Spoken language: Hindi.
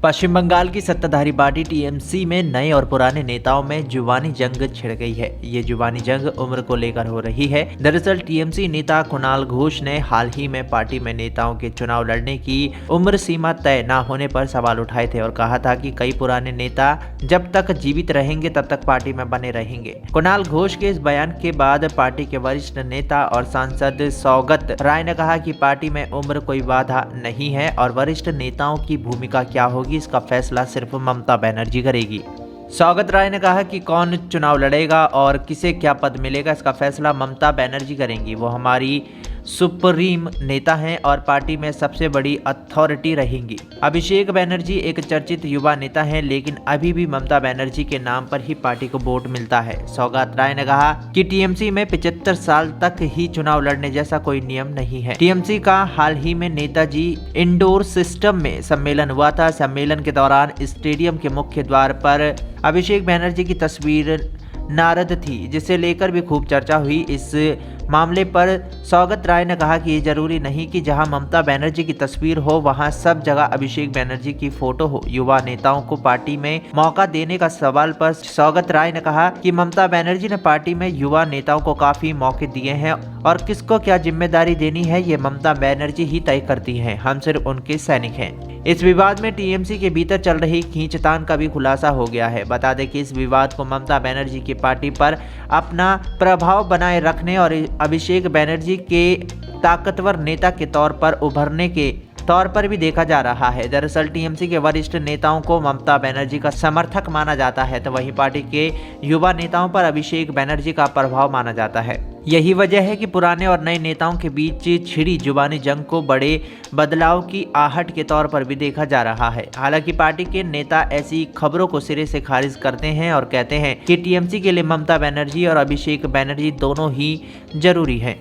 पश्चिम बंगाल की सत्ताधारी पार्टी टीएमसी में नए और पुराने नेताओं में जुबानी जंग छिड़ गई है। ये जुबानी जंग उम्र को लेकर हो रही है। दरअसल टीएमसी नेता कुणाल घोष ने हाल ही में पार्टी में नेताओं के चुनाव लड़ने की उम्र सीमा तय न होने पर सवाल उठाए थे और कहा था कि कई पुराने नेता जब तक जीवित रहेंगे तब तक पार्टी में बने रहेंगे। कुणाल घोष के इस बयान के बाद पार्टी के वरिष्ठ नेता और सांसद सौगत राय ने कहा कि पार्टी में उम्र कोई बाधा नहीं है और वरिष्ठ नेताओं की भूमिका क्या होगी इसका फैसला सिर्फ ममता बनर्जी करेगी। सौगत राय ने कहा कि कौन चुनाव लड़ेगा और किसे क्या पद मिलेगा इसका फैसला ममता बनर्जी करेंगी। वो हमारी सुप्रीम नेता हैं और पार्टी में सबसे बड़ी अथॉरिटी रहेंगी। अभिषेक बनर्जी एक चर्चित युवा नेता हैं, लेकिन अभी भी ममता बनर्जी के नाम पर ही पार्टी को वोट मिलता है। सौगत राय ने कहा कि टीएमसी में 75 साल तक ही चुनाव लड़ने जैसा कोई नियम नहीं है। टीएमसी का हाल ही में नेताजी इंडोर सिस्टम में सम्मेलन हुआ था। सम्मेलन के दौरान स्टेडियम के मुख्य द्वार पर अभिषेक बनर्जी की तस्वीर नारद थी, जिसे लेकर भी खूब चर्चा हुई। इस मामले पर सौगत राय ने कहा कि ये जरूरी नहीं कि जहां ममता बनर्जी की तस्वीर हो वहां सब जगह अभिषेक बनर्जी की फोटो हो। युवा नेताओं को पार्टी में मौका देने का सवाल पर सौगत राय ने कहा कि ममता बनर्जी ने पार्टी में युवा नेताओं को काफी मौके दिए हैं और किसको क्या जिम्मेदारी देनी है ये ममता बनर्जी ही तय करती हैं। हम सिर्फ उनके सैनिक हैं। इस विवाद में टीएमसी के भीतर चल रही खींचतान का भी खुलासा हो गया है। बता दें कि इस विवाद को ममता बनर्जी की पार्टी पर अपना प्रभाव बनाए रखने और अभिषेक बनर्जी के ताकतवर नेता के तौर पर उभरने के तौर पर भी देखा जा रहा है। दरअसल टीएमसी के वरिष्ठ नेताओं को ममता बनर्जी का समर्थक माना जाता है, तो वहीं पार्टी के युवा नेताओं पर अभिषेक बनर्जी का प्रभाव माना जाता है। यही वजह है कि पुराने और नए नेताओं के बीच छिड़ी जुबानी जंग को बड़े बदलाव की आहट के तौर पर भी देखा जा रहा है। हालांकि पार्टी के नेता ऐसी खबरों को सिरे से खारिज करते हैं और कहते हैं कि टीएमसी के लिए ममता बनर्जी और अभिषेक बनर्जी दोनों ही जरूरी हैं।